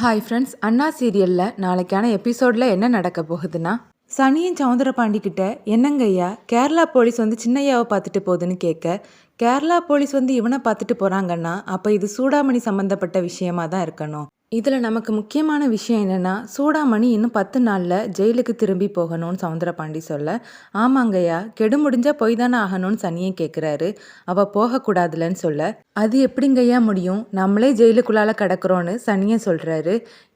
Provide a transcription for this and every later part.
Hi friends, அண்ணா சீரியலில் நாளைக்கான எபிசோடில் என்ன நடக்க போகுதுன்னா, சனியன் சவுந்தரபாண்டி கிட்ட என்னங்கய்யா கேரளா போலீஸ் வந்து சின்னையாவை பார்த்துட்டு போகுதுன்னு கேட்க, கேரளா போலீஸ் வந்து இவனை பார்த்துட்டு போகிறாங்கன்னா அப்போ இது சூடாமணி சம்மந்தப்பட்ட விஷயமா தான் இருக்கணும். இதில் நமக்கு முக்கியமான விஷயம் என்னென்னா, சூடாமணி இன்னும் 10 நாளில் ஜெயிலுக்கு திரும்பி போகணும்னு சவுந்தரபாண்டி சொல்ல, ஆமாங்கய்யா கெடு முடிஞ்சால் போய் தானே ஆகணும்னு சனியன் கேட்குறாரு. அவள் போகக்கூடாதுலன்னு சொல்ல, அது எப்படிங்கய்யா முடியும், நம்மளே ஜெயிலுக்குள்ளால கிடக்குறோன்னு சனியன் சொல்கிறாரு.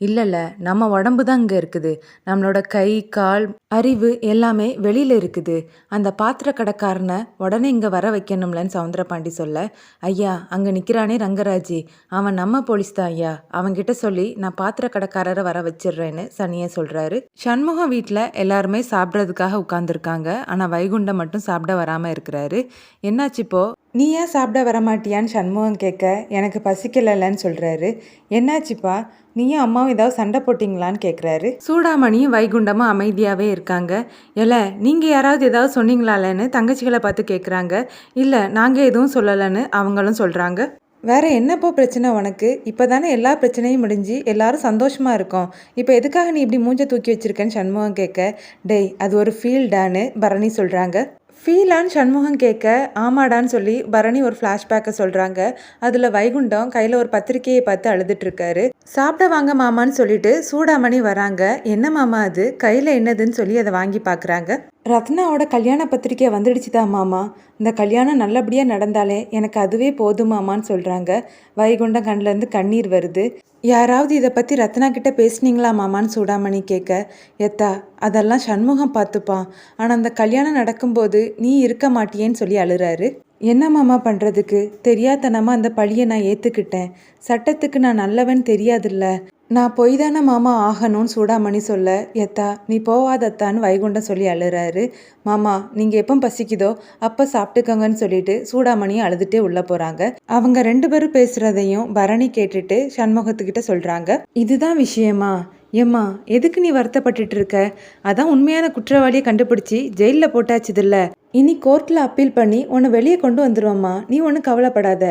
இல்லை நம்ம உடம்பு தான் இங்கே இருக்குது, நம்மளோட கை கால் அறிவு எல்லாமே வெளியில் இருக்குது. அந்த பாத்திர கடைக்காரனை உடனே இங்கே வர வைக்கணும்லன்னு சவுந்தரபாண்டி சொல்ல, ஐயா அங்கே நிற்கிறானே ரங்கராஜி, அவன் நம்ம போலீஸ் தான் ஐயா, அவன்கிட்ட சொல்லி நான் பாத்திர கடைக்காரரை வர வச்சிடுறேன்னு சனியன் சொல்கிறாரு. சண்முகம் வீட்டில் எல்லாருமே சாப்பிட்றதுக்காக உட்காந்துருக்காங்க. ஆனால் வைகுண்டம் மட்டும் சாப்பிட வராமல் இருக்கிறாரு. என்னாச்சு இப்போ, நீ ஏன் சாப்பிட வரமாட்டியான்னு சண்முகம் கேட்க, எனக்கு பசிக்கலன்னு சொல்கிறாரு. என்னாச்சுப்பா, நீயும் அம்மாவும் ஏதாவது சண்டை போட்டிங்களான்னு கேட்குறாரு. சூடாமணியும் வைகுண்டமும் அமைதியாகவே இருக்காங்க. நீங்கள் யாராவது ஏதாவது சொன்னீங்களாலன்னு தங்கச்சிகளை பார்த்து கேட்குறாங்க. இல்லை நாங்கள் எதுவும் சொல்லலைன்னு அவங்களும் சொல்கிறாங்க. வேற என்னப்போ பிரச்சனை உனக்கு, இப்போ தானே எல்லா பிரச்சனையும் முடிஞ்சு எல்லாரும் சந்தோஷமாக இருக்கோம், இப்போ எதுக்காக நீ இப்படி மூஞ்ச தூக்கி வச்சிருக்கேன்னு சண்முகம் கேட்க, டேய் அது ஒரு ஃபீல்டான்னு பரணி சொல்கிறாங்க. ஃபீலான்னு சண்முகம் கேட்க, ஆமாடான்னு சொல்லி பரணி ஒரு ஃப்ளாஷ்பேக்கை சொல்கிறாங்க. அதில் வைகுண்டம் கையில் ஒரு பத்திரிக்கையை பார்த்து அழுதுட்டுருக்காரு. சாப்பிட வாங்க மாமான்னு சொல்லிட்டு சூடாமணி வராங்க. என்ன மாமா அது, கையில் என்னதுன்னு சொல்லி அதை வாங்கி பார்க்குறாங்க. ரத்னாவோட கல்யாண பத்திரிக்கை வந்துடுச்சுதா மாமா, இந்த கல்யாணம் நல்லபடியாக நடந்தாலே எனக்கு அதுவே போதுமாமான்னு சொல்கிறாங்க. வைகுண்டம் கண்ணிலேருந்து கண்ணீர் வருது. யாராவது இதை பற்றி ரத்னா கிட்ட பேசுனீங்களா மாமான்னு சூடாமணி கேட்க, எத்தா அதெல்லாம் சண்முகம் பார்த்துப்பான், ஆனால் அந்த கல்யாணம் நடக்கும்போது நீ இருக்க மாட்டியேன்னு சொல்லி அழுறாரு. என்ன மாமா பண்ணுறதுக்கு, தெரியாதனமாக அந்த பழியை நான் ஏற்றுக்கிட்டேன், சட்டத்துக்கு நான் நல்லவன் தெரியாதுல்ல, நான் போய் தானே மாமா ஆகணும்னு சூடாமணி சொல்ல, எத்தா நீ போவாதத்தான்னு வைகுண்டம் சொல்லி அழுறாரு. மாமா நீங்கள் எப்போ பசிக்குதோ அப்போ சாப்பிட்டுக்கோங்கன்னு சொல்லிட்டு சூடாமணியை அழுதுகிட்டே உள்ளே போகிறாங்க. அவங்க 2 பேரும் பேசுகிறதையும் பரணி கேட்டுட்டு சண்முகத்துக்கிட்ட சொல்கிறாங்க. இதுதான் விஷயமா, ஏம்மா எதுக்கு நீ வருத்தப்பட்டுட்டு இருக்க, அதான் உண்மையான குற்றவாளியை கண்டுபிடிச்சி ஜெயிலில் போட்டாச்சுதில்ல, இனி கோர்ட்டில் அப்பீல் பண்ணி உன்னை வெளியே கொண்டு வந்துடுவோம்மா, நீ ஒன்றும் கவலைப்படாத,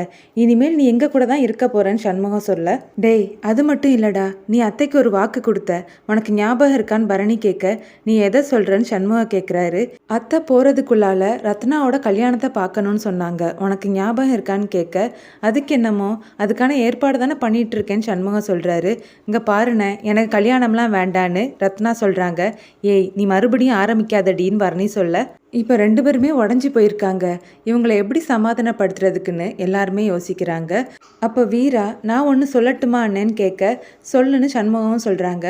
இனிமேல் நீ எங்கள் கூட தான் இருக்க போகிறேன்னு சண்முகம் சொல்ல, டேய் அது மட்டும் இல்லைடா, நீ அத்தைக்கு ஒரு வாக்கு கொடுத்த, உனக்கு ஞாபகம் இருக்கான்னு பரணி கேட்க, நீ எதை சொல்கிறேன்னு சண்முகம் கேட்குறாரு. அத்தை போகிறதுக்குள்ளால ரத்னாவோட கல்யாணத்தை பார்க்கணுன்னு சொன்னாங்க, உனக்கு ஞாபகம் இருக்கான்னு கேட்க, அதுக்கு என்னமோ அதுக்கான ஏற்பாடு தானே பண்ணிகிட்டு இருக்கேன்னு சண்முகம் சொல்கிறாரு. இங்கே பாருண்ணே, எனக்கு கல்யாணம்லாம் வேண்டான்னு ரத்னா சொல்கிறாங்க. ஏய் நீ மறுபடியும் ஆரம்பிக்காதடின்னு பரணி சொல்ல, இப்போ 2 பேருமே உடஞ்சி போயிருக்காங்க. இவங்களை எப்படி சமாதானப்படுத்துறதுக்குன்னு எல்லாருமே யோசிக்கிறாங்க. அப்போ வீரா நான் ஒன்று சொல்லட்டுமா அண்ணேன்னு கேட்க, சொல்லுன்னு சண்முகம் சொல்கிறாங்க.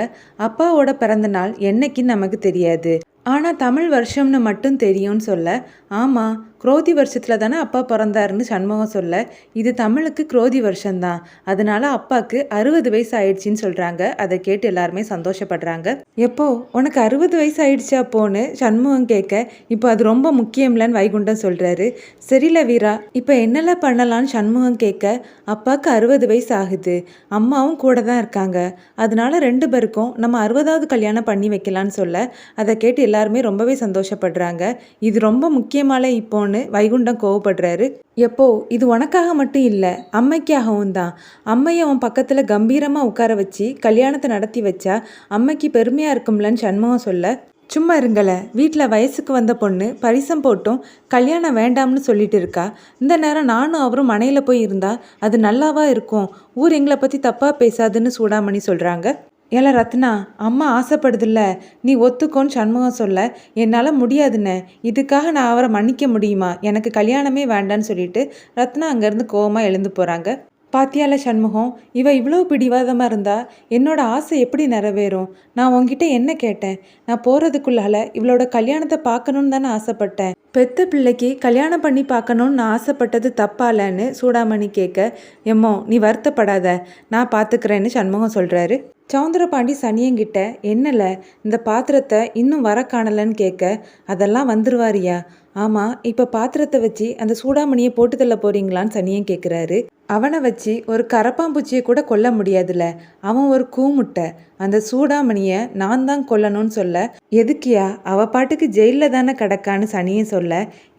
அப்பாவோட பிறந்த நாள் என்னைக்குன்னு நமக்கு தெரியாது, ஆனால் தமிழ் வருஷம்னு மட்டும் தெரியும்னு சொல்ல, ஆமாம் குரோதி வருஷத்தில் தானே அப்பா பிறந்தாருன்னு சண்முகம் சொல்ல, இது தமிழுக்கு குரோதி வருஷம்தான், அதனால அப்பாவுக்கு 60 வயசு ஆயிடுச்சின்னு சொல்கிறாங்க. அதை கேட்டு எல்லாருமே சந்தோஷப்படுறாங்க. எப்போ உனக்கு 60 வயசு ஆயிடுச்சா போன்னு சண்முகம் கேட்க, இப்போ அது ரொம்ப முக்கியம்லன்னு வைகுண்டம் சொல்கிறாரு. சரியில்ல வீரா, இப்போ என்னெல்லாம் பண்ணலான்னு சண்முகம் கேட்க, அப்பாவுக்கு 60 வயசு ஆகுது, அம்மாவும் கூட தான் இருக்காங்க, அதனால 2 பேருக்கும் நம்ம 60வது கல்யாணம் பண்ணி வைக்கலான்னு சொல்ல, அதை கேட்டு எல்லாருமே ரொம்பவே சந்தோஷப்படுறாங்க. இது ரொம்ப முக்கியமால இப்போன்னு வைகுண்டம் கோவப்படுறாரு. எப்போ இது உனக்காக மட்டும் இல்லை அம்மைக்காகவும் தான், அம்மையை உன் பக்கத்தில் கம்பீரமாக உட்கார வச்சு கல்யாணத்தை நடத்தி வச்சா அம்மைக்கு பெருமையாக இருக்கும்லன்னு சண்முகம் சொல்ல, சும்மா இருங்களே, வீட்டில் வயசுக்கு வந்த பொண்ணு பரிசம் போட்டும் கல்யாணம் வேண்டாம்னு சொல்லிட்டு இருக்கா, இந்த நேரம் நானும் அவரும் மனையில் போய் இருந்தால் அது நல்லாவா இருக்கும், ஊர் எங்களை பற்றி தப்பாக பேசாதுன்னு சூடாமணி சொல்கிறாங்க. ஏல ரத்னா, அம்மா ஆசைப்படுதில்ல, நீ ஒத்துக்கோன்னு சண்முகம் சொல்ல, என்னால் முடியாதுன்னு, இதுக்காக நான் அவரை மன்னிக்க முடியுமா, எனக்கு கல்யாணமே வேண்டான்னு சொல்லிட்டு ரத்னா அங்கேருந்து கோவமாக எழுந்து போகிறாங்க. பாத்தியால சண்முகம், இவ இவ்வளோ பிடிவாதமாக இருந்தா என்னோட ஆசை எப்படி நிறைவேறும், நான் உன்கிட்ட என்ன கேட்டேன், நான் போகிறதுக்குள்ளால இவளோட கல்யாணத்தை பார்க்கணுன்னு தானே ஆசைப்பட்டேன், பெத்த பிள்ளைக்கு கல்யாணம் பண்ணி பார்க்கணுன்னு நான் ஆசைப்பட்டது தப்பாலன்னு சூடாமணி கேட்க, எம்மோ நீ வருத்தப்படாத, நான் பார்த்துக்கிறேன்னு சண்முகம் சொல்கிறாரு. சவுந்தரபாண்டி சனியங்கிட்ட, என்னல இந்த பாத்திரத்தை இன்னும் வர காணலன்னு கேட்க, அதெல்லாம் வந்துருவாரியா, ஆமாம் இப்போ பாத்திரத்தை வச்சு அந்த சூடாமணியை போட்டு தள்ள போறீங்களான்னு சனியன் கேட்குறாரு. அவனை வச்சு ஒரு கரப்பாம்பூச்சியை கூட கொல்ல முடியாதுல்ல, அவன் ஒரு கூமுட்டை, அந்த சூடாமணியை நான் தான் கொல்லணும்னு சொல்ல, எதுக்கியா அவ பாட்டுக்கு ஜெயிலில் தானே கிடக்கான்னு சனியை சொல்ல,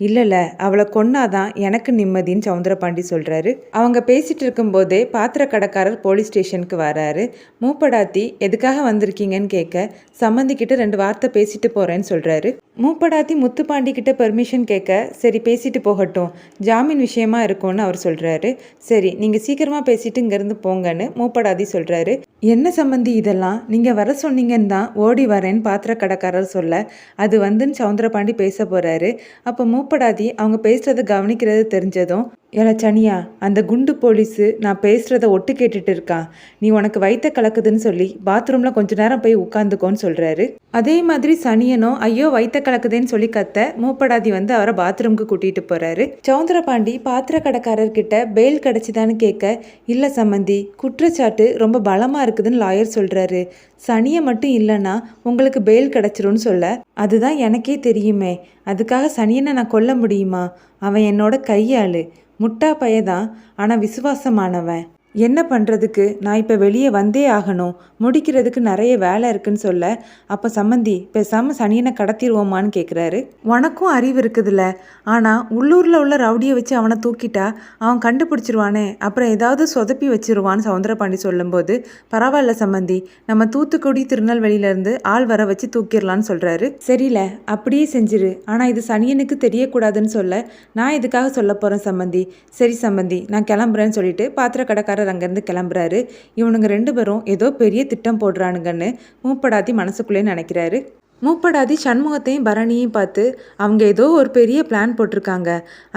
இல்லைல்ல அவளை கொன்னாதான் எனக்கு நிம்மதின்னு சவுந்தரபாண்டி சொல்கிறாரு. அவங்க பேசிகிட்டு இருக்கும்போதே பாத்திர கடைக்காரர் போலீஸ் ஸ்டேஷனுக்கு வராரு. மூப்பட மூப்படாத்தி எதுக்காக வந்திருக்கீங்கன்னு கேட்க சம்மந்தி கிட்ட 2 வார்த்தை பேசிட்டு போகிறேன்னு சொல்கிறாரு. மூப்படாத்தி முத்துப்பாண்டி கிட்ட பெர்மிஷன் கேட்க சரி பேசிட்டு போகட்டும், ஜாமீன் விஷயமா இருக்கும்னு அவர் சொல்கிறாரு. சரி நீங்கள் சீக்கிரமாக பேசிட்டு இங்கேருந்து போங்கன்னு மூப்படாதி சொல்கிறாரு. என்ன சம்மந்தி இதெல்லாம், நீங்கள் வர சொன்னீங்கன்னு தான் ஓடி வரேன்னு பாத்திர கடைக்காரர் சொல்ல அது வந்துன்னு சவுந்தரபாண்டி பேச போகிறாரு. அப்போ மூப்படாதி அவங்க பேசுகிறத கவனிக்கிறது தெரிஞ்சதும், ஏல சனியா, அந்த குண்டு போலீஸு நான் பேசுகிறத ஒட்டு கேட்டுட்டு இருக்கான், நீ உனக்கு வயிற்ற கலக்குதுன்னு சொல்லி பாத்ரூமில் கொஞ்ச நேரம் போய் உட்காந்துக்கோன்னு சொல்கிறாரு. அதே மாதிரி சனியனும் ஐயோ வயிற்ற கலக்குதுன்னு சொல்லி கத்த மூப்படாதி வந்து அவரை பாத்ரூமுக்கு கூட்டிகிட்டு போகிறாரு. சவுந்தரபாண்டி பாத்திர கடைக்காரர்கிட்ட பெயில் கிடச்சிதான்னு கேட்க இல்லை சம்மந்தி, குற்றச்சாட்டு ரொம்ப பலமாக இருக்குதுன்னு லாயர் சொல்கிறாரு, சனியை மட்டும் இல்லைன்னா உங்களுக்கு பெயில் கிடச்சிரும்னு சொல்ல அதுதான் எனக்கே தெரியுமே, அதுக்காக சனியனை நான் கொல்ல முடியுமா, அவன் என்னோட கையாளு, முட்டா பையதான், ஆனால் விசுவாசமானவன், என்ன பண்ணுறதுக்கு, நான் இப்போ வெளியே வந்தே ஆகணும், முடிக்கிறதுக்கு நிறைய வேலை இருக்குன்னு சொல்ல அப்போ சம்மந்தி பேசாமல் சனியனை கடத்திடுவோமான்னு கேட்குறாரு. உனக்கும் அறிவு இருக்குதுல்ல, ஆனால் உள்ளூரில் உள்ள ரவுடியை வச்சு அவனை தூக்கிட்டா அவன் கண்டுபிடிச்சிருவானே, அப்புறம் ஏதாவது சொதப்பி வச்சிருவான்னு சவுந்தரபாண்டி சொல்லும்போது பரவாயில்ல சம்மந்தி, நம்ம தூத்துக்குடி திருநெல்வேலியிலேருந்து ஆள் வர வச்சு தூக்கிடலான்னு சொல்கிறாரு. சரியில்ல அப்படியே செஞ்சிரு, ஆனால் இது சனியனுக்கு தெரியக்கூடாதுன்னு சொல்ல நான் இதுக்காக சொல்ல போகிறேன் சம்மந்தி. சரி சம்மந்தி நான் கிளம்புறேன்னு சொல்லிட்டு பாத்திர கடைக்காரர் அங்கேருந்து கிளம்புறாரு. இவனுங்க 2 பேரும் ஏதோ பெரிய திட்டம் போடுறானுங்கன்னு மூப்படாதி மனசுக்குள்ளே நினைக்கிறாரு. மூப்படாதி சண்முகத்தையும் பரணியையும் பார்த்து அவங்க ஏதோ ஒரு பெரிய பிளான் போட்டிருக்காங்க,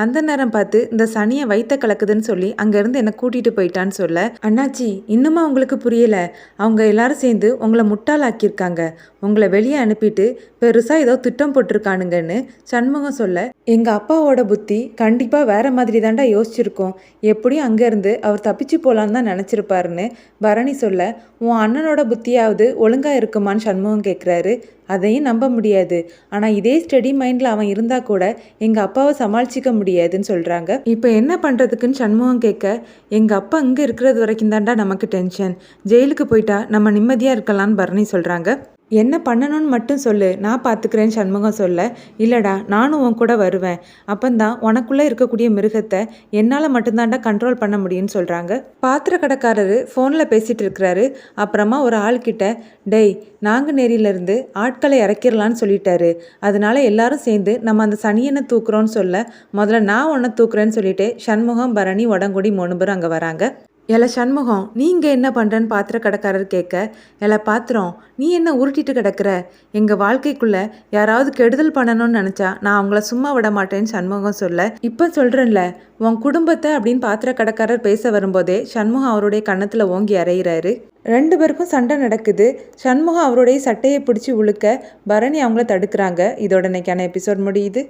அந்த நேரம் பார்த்து இந்த சனியை வயிற்ற கலக்குதுன்னு சொல்லி அங்கேருந்து என்னை கூட்டிகிட்டு போயிட்டான்னு சொல்ல அண்ணாச்சி இன்னுமா உங்களுக்கு புரியலை, அவங்க எல்லாரும் சேர்ந்து உங்களை முட்டாளாக்கியிருக்காங்க, உங்களை வெளியே அனுப்பிட்டு பெருசாக ஏதோ திட்டம் போட்டிருக்கானுங்கன்னு சண்முகம் சொல்ல எங்கள் அப்பாவோட புத்தி கண்டிப்பாக வேற மாதிரி தாண்டா யோசிச்சிருக்கோம், எப்படியும் அங்கேருந்து அவர் தப்பிச்சு போகலான்னு தான் நினச்சிருப்பாருன்னு பரணி சொல்ல உன் அண்ணனோட புத்தியாவது ஒழுங்காக இருக்குமான்னு சண்முகம் கேட்குறாரு. அதையும் நம்ப முடியாது, ஆனால் இதே ஸ்டடி மைண்டில் அவன் இருந்தால் கூட எங்கள் அப்பாவை சமாளிச்சிக்க முடியாதுன்னு சொல்கிறாங்க. இப்போ என்ன பண்ணுறதுக்குன்னு சண்முகம் கேட்க எங்கள் அப்பா இங்கே இருக்கிறது வரைக்கும் தாண்டா நமக்கு டென்ஷன், ஜெயிலுக்கு போயிட்டா நம்ம நிம்மதியாக இருக்கலான்னு பரணி சொல்கிறாங்க. என்ன பண்ணணும்னு மட்டும் சொல்லு, நான் பார்த்துக்கிறேன்னு சண்முகம் சொல்ல இல்லைடா நானும் உன் கூட வருவேன், அப்பந்தான் உனக்குள்ளே இருக்கக்கூடிய மிருகத்தை என்னால் மட்டும்தாண்டா கண்ட்ரோல் பண்ண முடியும்னு சொல்கிறாங்க. பாத்திர கடைக்காரர் ஃபோனில் பேசிகிட்டு இருக்கிறாரு. அப்புறமா ஒரு ஆள்கிட்ட டேய் நாங்குநேரியிலேருந்து ஆட்களை இறக்கிடலான்னு சொல்லிட்டாரு, அதனால எல்லாரும் சேர்ந்து நம்ம அந்த சனியனை தூக்குறோன்னு சொல்ல முதல்ல நான் உன்னை தூக்குறேன்னு சொல்லிட்டு சண்முகம் பரணி உடங்குடி 3 பேரும் அங்கே வராங்க. எல சண்முகம் நீ இங்கே என்ன பண்ணுறன்னு பாத்திர கடைக்காரர் கேட்க எல பாத்திரம் நீ என்ன உருட்டிட்டு கிடக்கிற, எங்கள் வாழ்க்கைக்குள்ளே யாராவது கெடுதல் பண்ணணும்னு நினச்சா நான் அவங்கள சும்மா விட மாட்டேன்னு சண்முகம் சொல்ல இப்போ சொல்கிறேன்ல உன் குடும்பத்தை அப்படின்னு பாத்திர கடைக்காரர் பேச வரும்போதே சண்முகம் அவருடைய கன்னத்தில் ஓங்கி அறையிறாரு. 2 பேருக்கும் சண்டை நடக்குது. சண்முகம் அவருடைய சட்டையை பிடிச்சி உழுக்க பரணி அவங்கள தடுக்கிறாங்க. இதோட இன்னைக்கான எபிசோட் முடியுது.